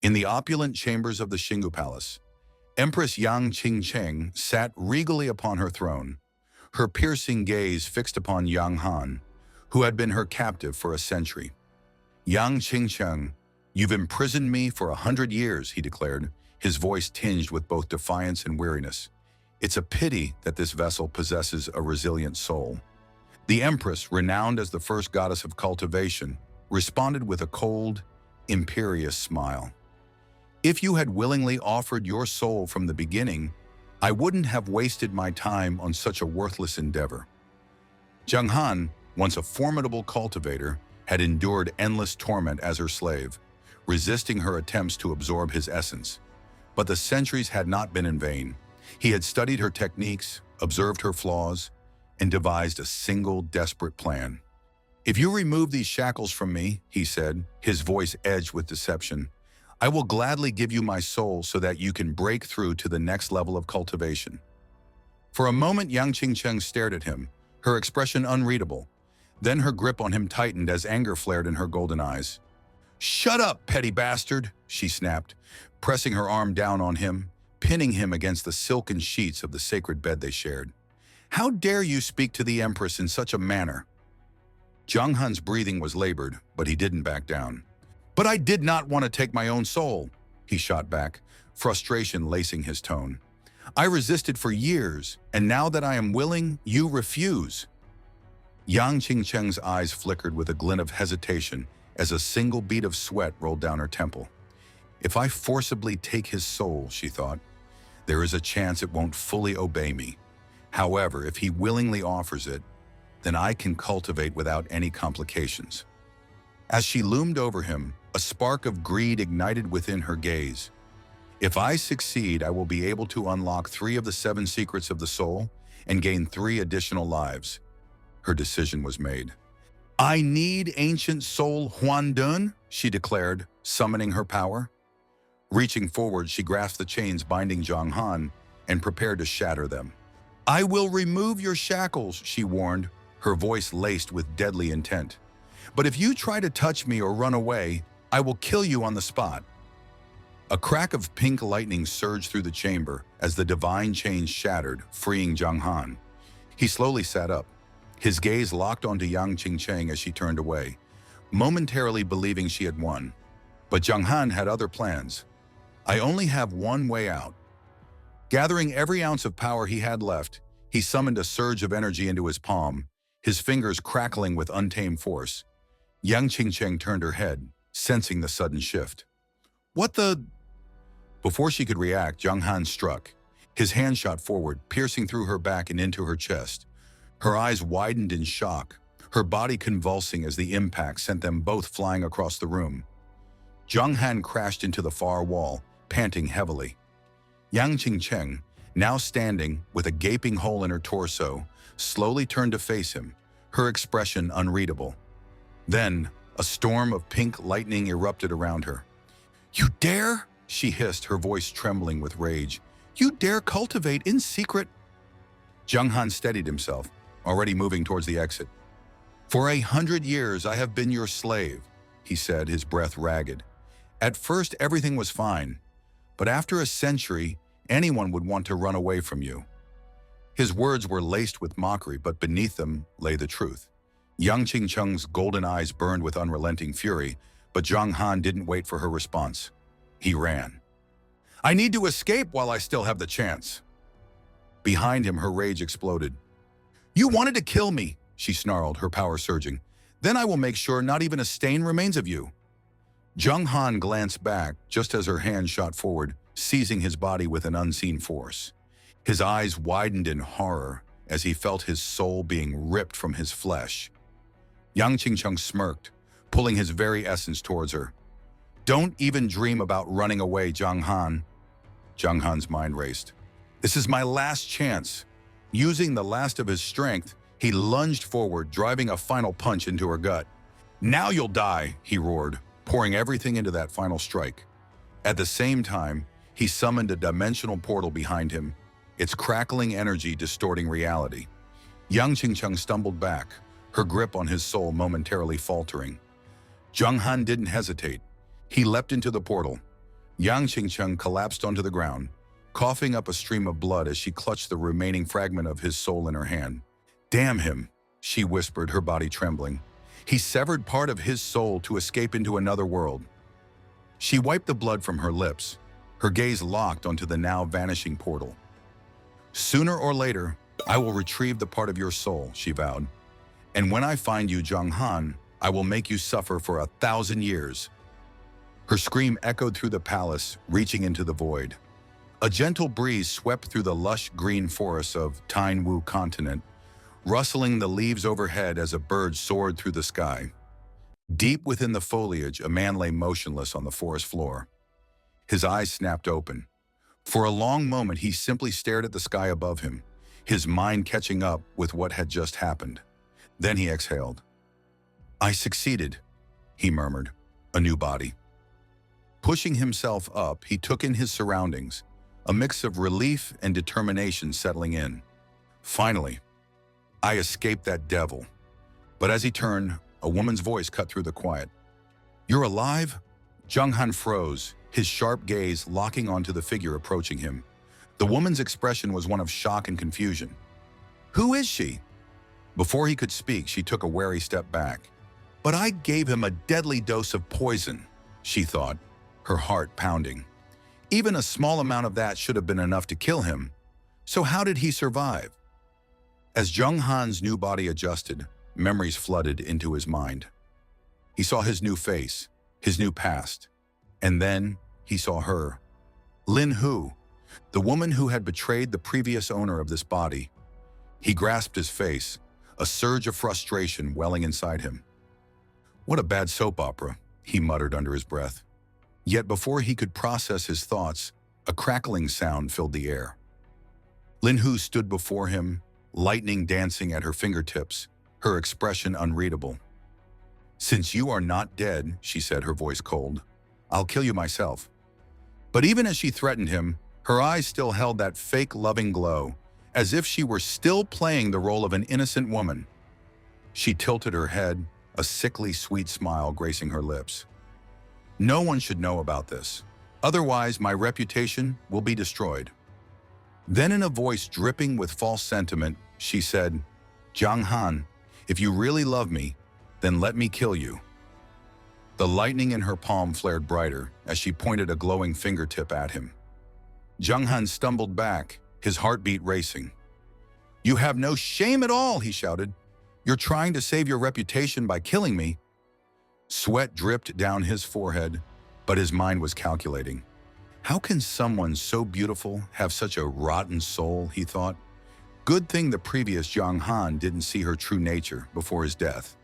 In the opulent chambers of the Xingu Palace, Empress Yang Qingcheng sat regally upon her throne, her piercing gaze fixed upon Jiang Han, who had been her captive for a century. "Yang Qingcheng, you've imprisoned me for 100 years," he declared, his voice tinged with both defiance and weariness. "It's a pity that this vessel possesses a resilient soul." The Empress, renowned as the first goddess of cultivation, responded with a cold, imperious smile. "If you had willingly offered your soul from the beginning, I wouldn't have wasted my time on such a worthless endeavor." Jiang Han, once a formidable cultivator, had endured endless torment as her slave, resisting her attempts to absorb his essence. But the centuries had not been in vain. He had studied her techniques, observed her flaws, and devised a single desperate plan. "If you remove these shackles from me," he said, his voice edged with deception, "I will gladly give you my soul so that you can break through to the next level of cultivation." For a moment, Yang Qingcheng stared at him, her expression unreadable. Then her grip on him tightened as anger flared in her golden eyes. "Shut up, petty bastard," she snapped, pressing her arm down on him, pinning him against the silken sheets of the sacred bed they shared. "How dare you speak to the Empress in such a manner?" Jiang Han's breathing was labored, but he didn't back down. "But I did not want to take my own soul," he shot back, frustration lacing his tone. "I resisted for years, and now that I am willing, you refuse." Yang Qingcheng's eyes flickered with a glint of hesitation as a single bead of sweat rolled down her temple. "If I forcibly take his soul," she thought, "there is a chance it won't fully obey me. However, if he willingly offers it, then I can cultivate without any complications." As she loomed over him, a spark of greed ignited within her gaze. "If I succeed, I will be able to unlock 3 of the 7 secrets of the soul and gain 3 additional lives." Her decision was made. "I need ancient soul Huandun," she declared, summoning her power. Reaching forward, she grasped the chains binding Jiang Han and prepared to shatter them. "I will remove your shackles," she warned, her voice laced with deadly intent. "But if you try to touch me or run away, I will kill you on the spot." A crack of pink lightning surged through the chamber as the divine chains shattered, freeing Jiang Han. He slowly sat up, his gaze locked onto Yang Qingcheng as she turned away, momentarily believing she had won. But Jiang Han had other plans. "I only have one way out." Gathering every ounce of power he had left, he summoned a surge of energy into his palm, his fingers crackling with untamed force. Yang Qingcheng turned her head, sensing the sudden shift. "What the—" Before she could react, Jiang Han struck. His hand shot forward, piercing through her back and into her chest. Her eyes widened in shock, her body convulsing as the impact sent them both flying across the room. Jiang Han crashed into the far wall, panting heavily. Yang Qingcheng, now standing with a gaping hole in her torso, slowly turned to face him, her expression unreadable. Then, a storm of pink lightning erupted around her. "You dare?" she hissed, her voice trembling with rage. "You dare cultivate in secret?" Jiang Han steadied himself, already moving towards the exit. "For 100 years I have been your slave," he said, his breath ragged. "At first everything was fine, but after a century, anyone would want to run away from you." His words were laced with mockery, but beneath them lay the truth. Yang Qingcheng's golden eyes burned with unrelenting fury, but Jiang Han didn't wait for her response. He ran. "I need to escape while I still have the chance." Behind him, her rage exploded. "You wanted to kill me," she snarled, her power surging. "Then I will make sure not even a stain remains of you." Jiang Han glanced back just as her hand shot forward, seizing his body with an unseen force. His eyes widened in horror as he felt his soul being ripped from his flesh. Yang Qingcheng smirked, pulling his very essence towards her. "Don't even dream about running away, Jiang Han." Jiang Han's mind raced. "This is my last chance." Using the last of his strength, he lunged forward, driving a final punch into her gut. "Now you'll die," he roared, pouring everything into that final strike. At the same time, he summoned a dimensional portal behind him, its crackling energy distorting reality. Yang Qingcheng stumbled back, her grip on his soul momentarily faltering. Jiang Han didn't hesitate. He leapt into the portal. Yang Qingcheng collapsed onto the ground, coughing up a stream of blood as she clutched the remaining fragment of his soul in her hand. "Damn him," she whispered, her body trembling. "He severed part of his soul to escape into another world." She wiped the blood from her lips, her gaze locked onto the now vanishing portal. "Sooner or later, I will retrieve the part of your soul," she vowed. "And when I find you, Jiang Han, I will make you suffer for 1,000 years." Her scream echoed through the palace, reaching into the void. A gentle breeze swept through the lush green forests of Tainwu continent, rustling the leaves overhead as a bird soared through the sky. Deep within the foliage, a man lay motionless on the forest floor. His eyes snapped open. For a long moment, he simply stared at the sky above him, his mind catching up with what had just happened. Then he exhaled. "I succeeded," he murmured, a new body. Pushing himself up, he took in his surroundings, a mix of relief and determination settling in. "Finally, I escaped that devil." But as he turned, a woman's voice cut through the quiet. "You're alive?" Jiang Han froze, his sharp gaze locking onto the figure approaching him. The woman's expression was one of shock and confusion. "Who is she?" Before he could speak, she took a wary step back. "But I gave him a deadly dose of poison," she thought, her heart pounding. "Even a small amount of that should have been enough to kill him. So how did he survive?" As Jiang Han's new body adjusted, memories flooded into his mind. He saw his new face, his new past, and then he saw her. Lin Hu, the woman who had betrayed the previous owner of this body. He grasped his face, a surge of frustration welling inside him. "What a bad soap opera," he muttered under his breath. Yet before he could process his thoughts, a crackling sound filled the air. Lin Hu stood before him, lightning dancing at her fingertips, her expression unreadable. "Since you are not dead," she said, her voice cold, "I'll kill you myself." But even as she threatened him, her eyes still held that fake loving glow, as if she were still playing the role of an innocent woman. She tilted her head, a sickly sweet smile gracing her lips. "No one should know about this. Otherwise, my reputation will be destroyed." Then in a voice dripping with false sentiment, she said, "Jiang Han, if you really love me, then let me kill you." The lightning in her palm flared brighter as she pointed a glowing fingertip at him. Jiang Han stumbled back, his heartbeat racing. "You have no shame at all," he shouted. "You're trying to save your reputation by killing me." Sweat dripped down his forehead, but his mind was calculating. How can someone so beautiful have such a rotten soul, he thought. Good thing the previous Jiang Han didn't see her true nature before his death.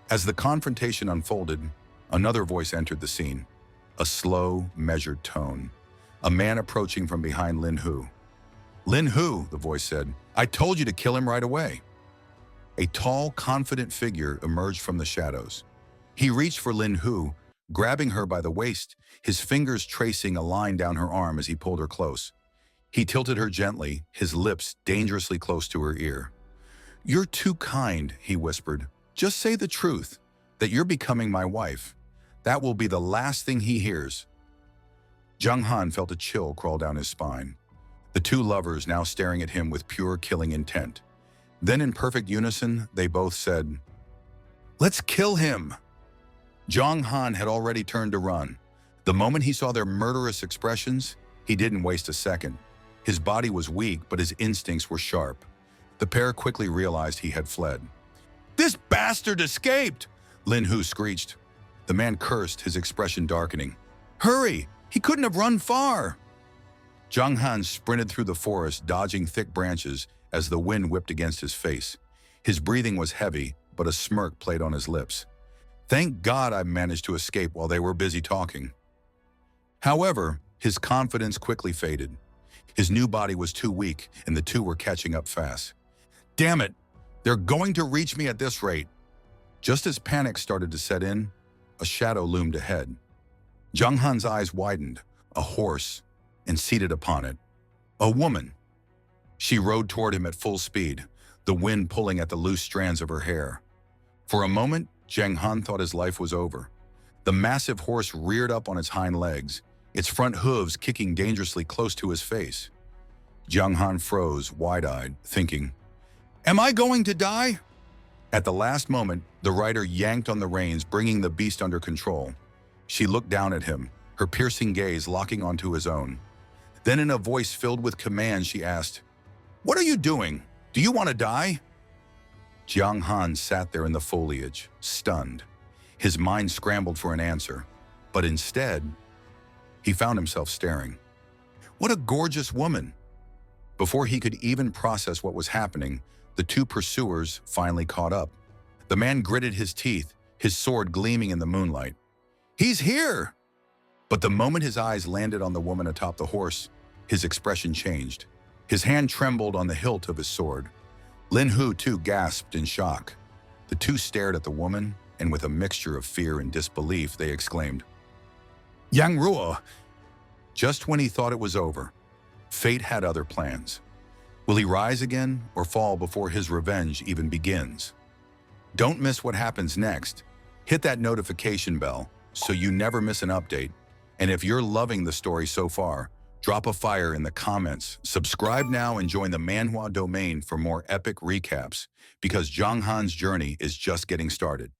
As the confrontation unfolded, another voice entered the scene, a slow, measured tone, a man approaching from behind Lin Hu. "Lin Hu," the voice said, "I told you to kill him right away." A tall, confident figure emerged from the shadows. He reached for Lin Hu, grabbing her by the waist, his fingers tracing a line down her arm as he pulled her close. He tilted her gently, his lips dangerously close to her ear. "You're too kind," he whispered. "Just say the truth, that you're becoming my wife. That will be the last thing he hears." Jiang Han felt a chill crawl down his spine, the two lovers now staring at him with pure killing intent. Then in perfect unison, they both said, "Let's kill him!" Jiang Han had already turned to run. The moment he saw their murderous expressions, he didn't waste a second. His body was weak, but his instincts were sharp. The pair quickly realized he had fled. "This bastard escaped!" Lin Hu screeched. The man cursed, his expression darkening. "Hurry! He couldn't have run far!" Jiang Han sprinted through the forest, dodging thick branches as the wind whipped against his face. His breathing was heavy, but a smirk played on his lips. "Thank God I managed to escape while they were busy talking." However, his confidence quickly faded. His new body was too weak, and the two were catching up fast. "Damn it! They're going to reach me at this rate." Just as panic started to set in, a shadow loomed ahead. Jiang Han's eyes widened, a horse, and seated upon it, a woman. She rode toward him at full speed, the wind pulling at the loose strands of her hair. For a moment, Jiang Han thought his life was over. The massive horse reared up on its hind legs, its front hooves kicking dangerously close to his face. Jiang Han froze, wide-eyed, thinking, "Am I going to die?" At the last moment, the rider yanked on the reins, bringing the beast under control. She looked down at him, her piercing gaze locking onto his own. Then in a voice filled with command, she asked, "What are you doing? Do you want to die?" Jiang Han sat there in the foliage, stunned. His mind scrambled for an answer, but instead, he found himself staring. What a gorgeous woman! Before he could even process what was happening, the two pursuers finally caught up. The man gritted his teeth, his sword gleaming in the moonlight. "He's here!" But the moment his eyes landed on the woman atop the horse, his expression changed. His hand trembled on the hilt of his sword. Lin Hu, too, gasped in shock. The two stared at the woman, and with a mixture of fear and disbelief, they exclaimed, "Yang Ruo!" Just when he thought it was over, fate had other plans. Will he rise again or fall before his revenge even begins? Don't miss what happens next. Hit that notification bell so you never miss an update. And if you're loving the story so far, drop a fire in the comments. Subscribe now and join the Manhwa domain for more epic recaps, because Jiang Han's journey is just getting started.